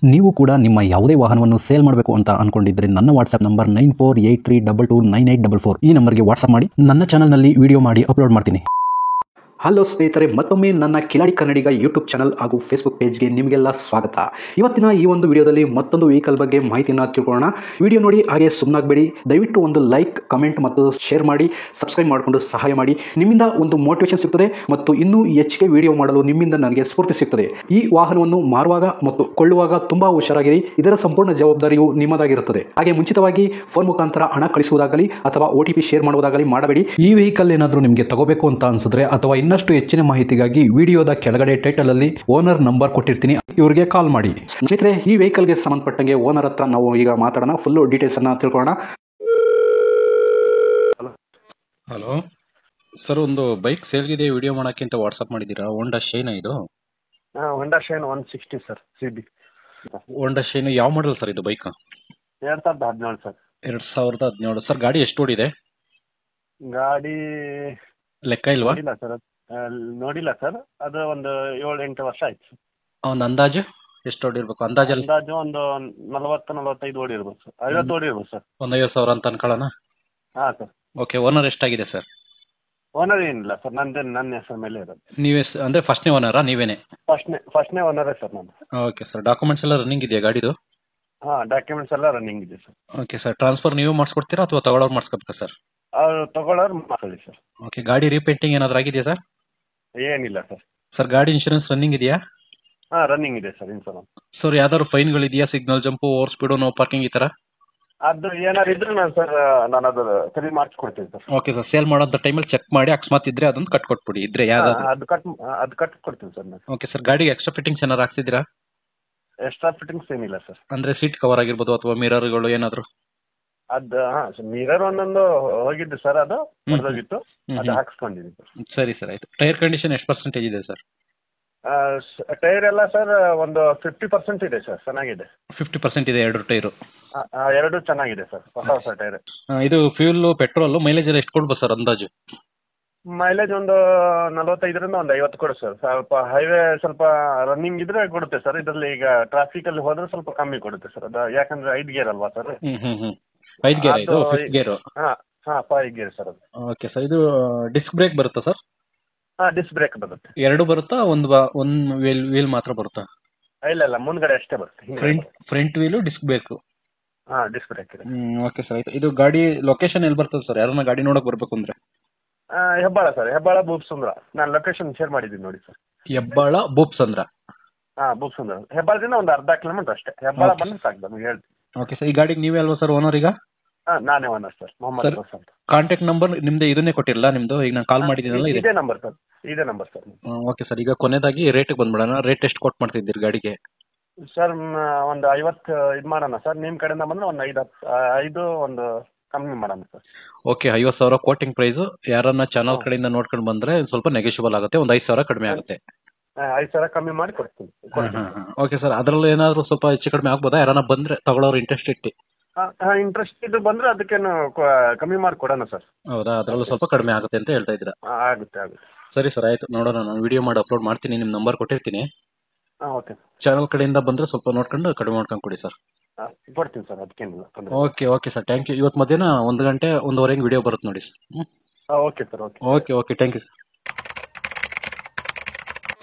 ನೀವು ಕೂಡ ನಿಮ್ಮ ಯಾವುದೇ ವಾಹನವನ್ನು ಸೇಲ್ ಮಾಡಬೇಕು ಅಂತ ಅನ್ಕೊಂಡಿದ್ರೆ ನನ್ನ ವಾಟ್ಸ್ಆಪ್ ನಂಬರ್ 9483229844 ಈ ನಂಬರ್ಗೆ ವಾಟ್ಸ್ಆಪ್ ಮಾಡಿ. ನನ್ನ ಚಾನಲ್ನಲ್ಲಿ ವಿಡಿಯೋ ಮಾಡಿ ಅಪ್ಲೋಡ್ ಮಾಡ್ತೀನಿ. ಹಲೋ ಸ್ನೇಹಿತರೆ, ಮತ್ತೊಮ್ಮೆ ನನ್ನ ಕಿಲಾಡಿ ಕನ್ನಡಿಗ ಯೂಟ್ಯೂಬ್ ಚಾನಲ್ ಹಾಗೂ ಫೇಸ್ಬುಕ್ ಪೇಜ್ಗೆ ನಿಮಗೆಲ್ಲ ಸ್ವಾಗತ. ಇವತ್ತಿನ ಈ ಒಂದು ವಿಡಿಯೋದಲ್ಲಿ ಮತ್ತೊಂದು ವೆಹಿಕಲ್ ಬಗ್ಗೆ ಮಾಹಿತಿಯನ್ನು ತಿಳ್ಕೊಳ್ಳೋಣ. ವಿಡಿಯೋ ನೋಡಿ ಹಾಗೆ ಸುಮ್ಮನಾಗಬೇಡಿ. ದಯವಿಟ್ಟು ಒಂದು ಲೈಕ್, ಕಮೆಂಟ್ ಮತ್ತು ಶೇರ್ ಮಾಡಿ, ಸಬ್ಸ್ಕ್ರೈಬ್ ಮಾಡಿಕೊಂಡು ಸಹಾಯ ಮಾಡಿ. ನಿಮ್ಮಿಂದ ಒಂದು ಮೋಟಿವೇಶನ್ ಸಿಗ್ತದೆ ಮತ್ತು ಇನ್ನೂ ಹೆಚ್ಚಿಗೆ ವಿಡಿಯೋ ಮಾಡಲು ನಿಮ್ಮಿಂದ ನನಗೆ ಸ್ಫೂರ್ತಿ ಸಿಗ್ತದೆ. ಈ ವಾಹನವನ್ನು ಮಾರುವಾಗ ಮತ್ತು ಕೊಳ್ಳುವಾಗ ತುಂಬಾ ಹುಷಾರಾಗಿರಿ. ಇದರ ಸಂಪೂರ್ಣ ಜವಾಬ್ದಾರಿಯು ನಿಮ್ಮದಾಗಿರುತ್ತದೆ. ಹಾಗೆ ಮುಂಚಿತವಾಗಿ ಫೋನ್ ಮುಖಾಂತರ ಹಣ ಕಳಿಸುವುದಾಗಲಿ ಅಥವಾ OTP ಶೇರ್ ಮಾಡುವುದಾಗಲಿ ಮಾಡಬೇಡಿ. ಈ ವೆಹಿಕಲ್ ಏನಾದರೂ ನಿಮಗೆ ತಗೋಬೇಕು ಅಂತ ಅನ್ಸಿದ್ರೆ ಅಥವಾ ಇನ್ನಷ್ಟು ಹೆಚ್ಚಿನ ಮಾಹಿತಿಗಾಗಿ ವಿಡಿಯೋದ ಕೆಳಗಡೆ ಟೈಟಲ್ ಅಲ್ಲಿ ಓನರ್ ನಂಬರ್ ಕೊಟ್ಟಿರ್ತೀನಿ, ಇವರಿಗೆ ಕಾಲ್ ಮಾಡಿ. ಸ್ನೇಹಿತರೆ, ಈ ವೆಹಿಕಲ್ಗೆ ಸಂಬಂಧಪಟ್ಟಂಗೆ ಓನರ್ ಹತ್ರ ನಾವು ಈಗ ಮಾತಾಡೋಣ. ಫುಲ್ ಡೀಟೇಲ್ಸ್ ಅನ್ನ ತಿಳ್ಕೊಳ್ಳೋಣ. ಹಲೋ ಸರ್, ಒಂದು ಬೈಕ್ ಸೇಲ್ಗಿದೆ, ವಿಡಿಯೋ ಮಾಡೋಕ್ಕೆ ಅಂತ ವಾಟ್ಸಪ್ ಮಾಡಿದ್ದೀರಾ? ಹೋಂಡಾ ಶೈನ್ ಇದು? ಹೋಂಡಾ ಶೈನ್ 160 ಸರ್, CB. ಹೋಂಡಾ ಶೈನ್ ಯಾವ ಮಾಡಲ್ ಸರ್ ಇದು ಬೈಕ್? 2017 ಸರ್. 2017 ಸರ್. ಗಾಡಿ ಎಷ್ಟು ಓಡಿದೆ? ಗಾಡಿ ಲೆಕ್ಕ ಇಲ್ವಾ? ನೋಡಿಲ್ಲ ಸರ್. ಅದು ಒಂದು 7-8 ವರ್ಷ ಆಯ್ತು ಸರ್. ಒಂದು ಅಂದಾಜು ಎಷ್ಟು ಓಡಿರ್ಬೇಕು? ಅಂದಾಜು ಒಂದು 40-45 ಓಡಿರ್ಬೋದು ಸರ್. 50 ಓಡಿರ್ಬೋದು ಸರ್. ಒಂದು 50,000 ಅಂತ ಅನ್ಕೊಳ್ಳೋಣ. ಹಾಂ ಸರ್. ಓಕೆ, ಓನರ್ ಎಷ್ಟಾಗಿದೆ ಸರ್? ಓನರ್ ಏನಿಲ್ಲ ಸರ್, ನನ್ನ ಹೆಸರು ಮೇಲೆ ಇರೋದು. ನೀವೇ ಅಂದರೆ ಫಸ್ಟ್ನೇ ಓನರಾ ನೀವೇನೆ? ಫಸ್ಟ್ನೇ ಓನರೇ ಸರ್ ನಾನು. Okay sir. ಡಾಕ್ಯುಮೆಂಟ್ಸ್ ಎಲ್ಲ ರನ್ನಿಂಗ್ ಇದೆಯಾ ಗಾಡಿದು? ಹಾಂ, ಡಾಕ್ಯುಮೆಂಟ್ಸ್ ಎಲ್ಲ ರನ್ನಿಂಗ್ ಇದೆ ಸರ್. Okay sir. ಟ್ರಾನ್ಸ್ಫರ್ ನೀವೇ ಮಾಡಿಸ್ಕೊಡ್ತೀರಾ ಅಥವಾ ತಗೊಳ್ಳೋರು ಮಾಡಿಸ್ಕೋಬೇಕಾ ಸರ್? ಅವ್ರು ತಗೊಳ್ಳೋರು ಮಾತಾಡಿ ಸರ್. ಓಕೆ. ಗಾಡಿ ರೀಪೇಂಟಿಂಗ್ ಏನಾದರೂ ಆಗಿದೆಯಾ ಸರ್? ಏನಿಲ್ಲ ಸರ್. ಸರ್, ಗಾಡಿ ಇನ್ಶೂರೆನ್ಸ್ ರನ್ನಿಂಗ್ ಇದೆಯಾ? ಹಾಂ, ರನ್ನಿಂಗ್ ಇದೆ ಸರ್ ಇನ್ಶೂರೆನ್ಸ್. ಸರ್, ಯಾವ್ದಾದ್ರು ಫೈನ್ಗಳಿದೆಯಾ? Signal jump, over speed, no parking ಈ ಥರ? ಅದು ಏನಾದ್ರು ಇದ್ರೆ ನಾನು ಅದು ಸರಿ ಮಾಡಿಸ್ಕೊಡ್ತೀನಿ ಸರ್. Okay sir. ಸೇಲ್ ಮಾಡೋಂಥ ಟೈಮಲ್ಲಿ ಚೆಕ್ ಮಾಡಿ, ಅಕಸ್ಮಾತ್ ಇದ್ರೆ ಅದನ್ನು ಕಟ್ಕೊಟ್ಬಿಡಿ. ಇದ್ರೆ ಯಾವ್ದಾದ್ರು ಅದು ಕಟ್ಕೊಡ್ತೀನಿ ಸರ್ ನಾನು. Okay sir. ಗಾಡಿಗೆ ಎಕ್ಸ್ಟ್ರಾ ಫಿಟ್ಟಿಂಗ್ಸ್ ಏನಾರು ಹಾಕ್ಸಿದ್ದೀರಾ? ಎಕ್ಸ್ಟ್ರಾ ಫಿಟ್ಟಿಂಗ್ಸ್ ಏನಿಲ್ಲ ಸರ್. ಅಂದರೆ ಸೀಟ್ ಕವರ್ ಆಗಿರ್ಬೋದು ಅಥವಾ ಮಿರರ್ಗಳು ಏನಾದರೂ? ಅದು ಮಿರರ್ ಒಂದೊಂದು ಹೋಗಿದ್ದು ಸರ್, ಅದು ಹೊರದೋಗಿತ್ತು, ಅದು ಹಾಕ್ಸ್ಕೊಂಡಿದ್ದೀನಿ ಸರ್. ಸರಿ ಸರ್, ಆಯಿತು. ಟೈರ್ ಕಂಡೀಷನ್ ಎಷ್ಟು ಪರ್ಸೆಂಟೇಜ್ ಇದೆ ಸರ್? ಟೈರ್ ಎಲ್ಲ ಸರ್ ಒಂದು 50% ಇದೆ ಸರ್, ಚೆನ್ನಾಗಿದೆ. 50% ಇದೆ ಎರಡು ಟೈರು? ಎರಡು ಚೆನ್ನಾಗಿದೆ ಸರ್, ಹೊಸ ಟೈರ್. ಇದು ಫ್ಯೂಲ್, ಪೆಟ್ರೋಲ್, ಮೈಲೇಜ್ ಎಲ್ಲ ಎಷ್ಟು ಕೊಡ್ಬೋದು ಸರ್ ಅಂದಾಜು? ಮೈಲೇಜ್ ಒಂದು 45ರಿಂದ ಒಂದು 50 ಕೊಡು ಸರ್. ಸ್ವಲ್ಪ ಹೈವೇ ಸ್ವಲ್ಪ ರನ್ನಿಂಗ್ ಇದ್ರೆ ಕೊಡುತ್ತೆ ಸರ್. ಇದರಲ್ಲಿ ಈಗ ಟ್ರಾಫಿಕಲ್ಲಿ ಹೋದ್ರೆ ಸ್ವಲ್ಪ ಕಮ್ಮಿ ಕೊಡುತ್ತೆ ಸರ್. ಅದು ಯಾಕಂದ್ರೆ 5 ಗೇರ್ ಅಲ್ವಾ ಸರ್? 5 ಗೇರ್ ಇದು? 5 ಗೇರು? ಹಾಂ 5 ಗೇರ್ ಸರ್ ಅದು. Okay sir. ಇದು ಡಿಸ್ಕ್ ಬ್ರೇಕ್ ಬರುತ್ತಾ ಸರ್? ಹಾಂ, ಡಿಸ್ಕ್ ಬ್ರೇಕ್ ಬರುತ್ತೆ. ಎರಡು ಬರುತ್ತಾ? ಒಂದು ವೀಲ್ ಮಾತ್ರ ಬರುತ್ತಾ? ಇಲ್ಲ, ಮುಂದ್ಗಡೆ ಅಷ್ಟೇ ಬರುತ್ತೆ. ಫ್ರಂಟ್ ವೀಲು ಡಿಸ್ಕ್ ಬೇಕು? ಹಾಂ, ಡಿಸ್ಕ್ ಬ್ರೇಕ್ ಇದೆ. ಓಕೆ ಸರ್, ಆಯಿತು. ಇದು ಗಾಡಿ ಲೊಕೇಶನ್ ಎಲ್ಲಿ ಬರ್ತದೆ ಸರ್? ಯಾರನ್ನ ಗಾಡಿ ನೋಡೋಕೆ ಬರಬೇಕು ಅಂದರೆ? ಹೆಬ್ಬಾಳ ಸರ್, ಹೆಬ್ಬಾಳ ಭೂಪ್ಸಂದ್ರ. ನಾನು ಲೊಕೇಶನ್ ಶೇರ್ ಮಾಡಿದ್ದೀನಿ ನೋಡಿ ಸರ್. ಹೆಬ್ಬಾಳ ಭೂಪ್ಸಂದ್ರ? ಹಾಂ, ಭೂಪ್ಸಂದ್ರ. ಹೆಬ್ಬಾಳದಿಂದ ಒಂದು ಅರ್ಧ ಕಿಲೋಮೀಟರ್ ಅಷ್ಟೇ. ಹೆಬ್ಬಾಳ ಬಂದ್ರೆ ಸಾಕು, ನಮಗೆ ಹೇಳ್ತೀನಿ. Okay sir. ಈ ಗಾಡಿಗೆ ನೀವೇ ಅಲ್ವಾ ಸರ್ ಓನರ್ ಈಗ? ಹಾಂ, ನಾನೇ ಓನರ್ ಸರ್, ಮೊಹಮ್ಮದ್ ರೋಸ್ ಅಂತ. ಕಾಂಟ್ಯಾಕ್ಟ್ ನಂಬರ್ ನಿಮ್ಮದೇ ಇದನ್ನೇ ಕೊಟ್ಟಿರಲ್ಲ ನಿಮ್ಮದು? ಈಗ ನಾನು ಕಾಲ್ ಮಾಡಿದ್ದೀನಲ್ಲ, ಇದೇ ನಂಬರ್ ಸರ್, ಇದೇ ನಂಬರ್ ಸರ್. Okay sir. ಈಗ ಕೊನೆಯದಾಗಿ ರೇಟಿಗೆ ಬಂದ್ಬಿಡೋಣ. ರೇಟ್ ಎಷ್ಟು ಕೊಟ್ಟು ಮಾಡ್ತಿದ್ದೀರಿ ಗಾಡಿಗೆ ಸರ್? ಒಂದು 50 ಇದು ಮಾಡೋಣ ಸರ್. ನಿಮ್ಮ ಕಡೆಯಿಂದ ಬಂದರೆ ಒಂದು 5 ಒಂದು ಕಮ್ಮಿ ಮಾಡೋಣ ಸರ್. ಓಕೆ. 50,000 quoting price. ಯಾರನ್ನ ಚಾನಲ್ ಕಡೆಯಿಂದ ನೋಡ್ಕೊಂಡು ಬಂದರೆ ಸ್ವಲ್ಪ ನೆಗೆಷಿಬಲ್ ಆಗುತ್ತೆ, ಒಂದು 5,000 ಕಡಿಮೆ ಆಗುತ್ತೆ. 5,000 ಕಮ್ಮಿ ಮಾಡಿ ಕೊಡ್ತೀನಿ. Okay sir. ಅದರಲ್ಲಿ ಏನಾದರೂ ಸ್ವಲ್ಪ ಹೆಚ್ಚು ಕಡಿಮೆ ಆಗ್ಬೋದಾ? ಯಾರನ್ನ ಬಂದರೆ ತಗೊಳ್ಳೋರು ಇಂಟ್ರೆಸ್ಟ್ ಇಟ್ಟು? ಇಂಟ್ರೆಸ್ಟ್ ಇದು ಬಂದರೆ ಅದಕ್ಕೇನು ಕಮ್ಮಿ ಮಾಡಿ ಕೊಡೋಣ ಸರ್. ಹೌದಾ? ಅದರಲ್ಲೂ ಸ್ವಲ್ಪ ಕಡಿಮೆ ಆಗುತ್ತೆ ಅಂತ ಹೇಳ್ತಾ ಇದ್ದೀರಾ? ಆಗುತ್ತೆ. ಸರಿ ಸರ್, ಆಯಿತು. ನೋಡೋಣ, ನಾನು ವಿಡಿಯೋ ಮಾಡಿ ಅಪ್ಲೋಡ್ ಮಾಡ್ತೀನಿ. ನಿಮ್ಮ ನಂಬರ್ ಕೊಟ್ಟಿರ್ತೀನಿ. ಓಕೆ. ಚಾನಲ್ ಕಡೆಯಿಂದ ಬಂದರೆ ಸ್ವಲ್ಪ ನೋಡ್ಕೊಂಡು ಕಡಿಮೆ ಮಾಡ್ಕೊಂಡು ಕೊಡಿ ಸರ್. ಕೊಡ್ತೀನಿ ಸರ್, ಅದಕ್ಕೇನಿಲ್ಲ. Okay sir, thank you. ಇವತ್ತು ಮಧ್ಯಾಹ್ನ 1 ಗಂಟೆ 1:15 ವಿಡಿಯೋ ಬರುತ್ತೆ ನೋಡಿ sir. Okay sir. Okay, thank you sir.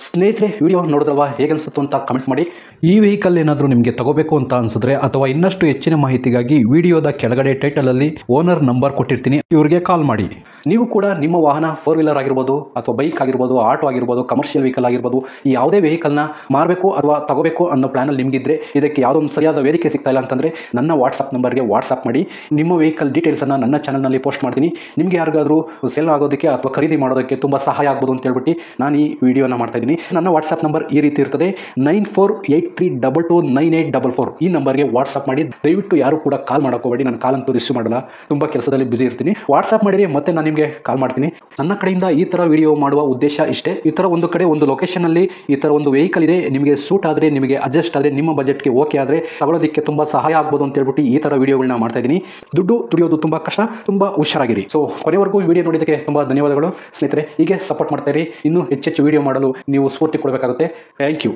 ಸ್ನೇಹಿತರೆ, ವಿಡಿಯೋ ನೋಡಿದ್ರಲ್ವಾ, ಹೇಗನ್ಸುತ್ತು ಅಂತ ಕಮೆಂಟ್ ಮಾಡಿ. ಈ ವೆಹಿಕಲ್ ಏನಾದರೂ ನಿಮಗೆ ತಗೋಬೇಕು ಅಂತ ಅನ್ಸಿದ್ರೆ ಅಥವಾ ಇನ್ನಷ್ಟು ಹೆಚ್ಚಿನ ಮಾಹಿತಿಗಾಗಿ ವಿಡಿಯೋದ ಕೆಳಗಡೆ ಟೈಟಲ್ ಅಲ್ಲಿ ಓನರ್ ನಂಬರ್ ಕೊಟ್ಟಿರ್ತೀನಿ, ಇವರಿಗೆ ಕಾಲ್ ಮಾಡಿ. ನೀವು ಕೂಡ ನಿಮ್ಮ ವಾಹನ 4 ವೀಲರ್ ಆಗಿರ್ಬೋದು ಅಥವಾ ಬೈಕ್ ಆಗಿರ್ಬೋದು, ಆಟೋ ಆಗಿರ್ಬೋದು, ಕಮರ್ಷಿಯಲ್ ವೆಹಿಕಲ್ ಆಗಿರ್ಬೋದು, ಈ ಯಾವುದೇ ವೆಹಿಕಲ್ನ ಮಾರಬೇಕು ಅಥವಾ ತಗೋಬೇಕು ಅನ್ನೋ ಪ್ಲಾನಲ್ಲಿ ನಿಮಗಿದ್ರೆ ಇದಕ್ಕೆ ಯಾವುದೊಂದು ಸರಿಯಾದ ವೇದಿಕೆ ಸಿಗ್ತಾ ಇಲ್ಲ ಅಂತಂದರೆ ನನ್ನ ವಾಟ್ಸಪ್ ನಂಬರ್ಗೆ ವಾಟ್ಸಪ್ ಮಾಡಿ. ನಿಮ್ಮ ವೆಹಿಕಲ್ ಡೀಟೇಲ್ಸನ್ನು ನನ್ನ ಚಾನಲ್ನಲ್ಲಿ ಪೋಸ್ಟ್ ಮಾಡ್ತೀನಿ. ನಿಮಗೆ ಯಾರಿಗಾದರೂ ಸೇಲ್ ಆಗೋದಕ್ಕೆ ಅಥವಾ ಖರೀದಿ ಮಾಡೋದಕ್ಕೆ ತುಂಬ ಸಹಾಯ ಆಗ್ಬೋದು ಅಂತ ಹೇಳ್ಬಿಟ್ಟು ನಾನು ಈ ವಿಡಿಯೋನ ಮಾಡ್ತಾ ಇದ್ದೀನಿ. ನನ್ನ ವಾಟ್ಸಪ್ ನಂಬರ್ ಈ ರೀತಿ ಇರ್ತದೆ, 9483229844. ಈ ನಂಬರ್ಗೆ ವಾಟ್ಸಪ್ ಮಾಡಿ. ದಯವಿಟ್ಟು ಯಾರು ಕೂಡ ಕಾಲ್ ಮಾಡೋಕೋಬೇಡಿ, ನಾನು ಕಾಲ್ ಅಂತೂ ರಿಸೀವ್ ಮಾಡಲ್ಲ, ತುಂಬ ಕೆಲಸದಲ್ಲಿ ಬಿಸಿ ಇರ್ತೀನಿ. ವಾಟ್ಸಪ್ ಮಾಡಿರಿ, ಮತ್ತೆ ನಾನು ನಿಮಗೆ ಕಾಲ್ ಮಾಡ್ತೀನಿ. ನನ್ನ ಕಡೆಯಿಂದ ಈ ಥರ ವಿಡಿಯೋ ಮಾಡುವ ಉದ್ದೇಶ ಇಷ್ಟೇ. ಈ ಥರ ಒಂದು ಕಡೆ ಒಂದು ಲೊಕೇಶನಲ್ಲಿ ಈ ಥರ ಒಂದು ವೆಹಿಕಲ್ ಇದೆ, ನಿಮಗೆ ಸೂಟ್ ಆದರೆ, ನಿಮಗೆ ಅಡ್ಜಸ್ಟ್ ಆದರೆ, ನಿಮ್ಮ ಬಜೆಟ್ಗೆ ಓಕೆ ಆದರೆ ತಗೊಳ್ಳೋದಕ್ಕೆ ತುಂಬ ಸಹಾಯ ಆಗ್ಬೋದು ಅಂತ ಹೇಳ್ಬಿಟ್ಟು ಈ ಥರ ವಿಡಿಯೋಗಳನ್ನ ಮಾಡ್ತಾ ಇದ್ದೀನಿ. ದುಡ್ಡು ದುಡಿಯೋದು ತುಂಬ ಕಷ್ಟ, ತುಂಬ ಹುಷಾರಾಗಿರಿ. ಸೊ ಕೊನೆವರೆಗೂ ವಿಡಿಯೋ ನೋಡಿದ್ದಕ್ಕೆ ತುಂಬ ಧನ್ಯವಾದಗಳು ಸ್ನೇಹಿತರೆ. ಹೀಗೆ ಸಪೋರ್ಟ್ ಮಾಡ್ತಾ ಇರಿ. ಇನ್ನೂ ಹೆಚ್ಚೆಚ್ಚು ವಿಡಿಯೋ ಮಾಡಲು ನೀವು ಸ್ಫೂರ್ತಿ ಕೊಡಬೇಕಾಗುತ್ತೆ. Thank you.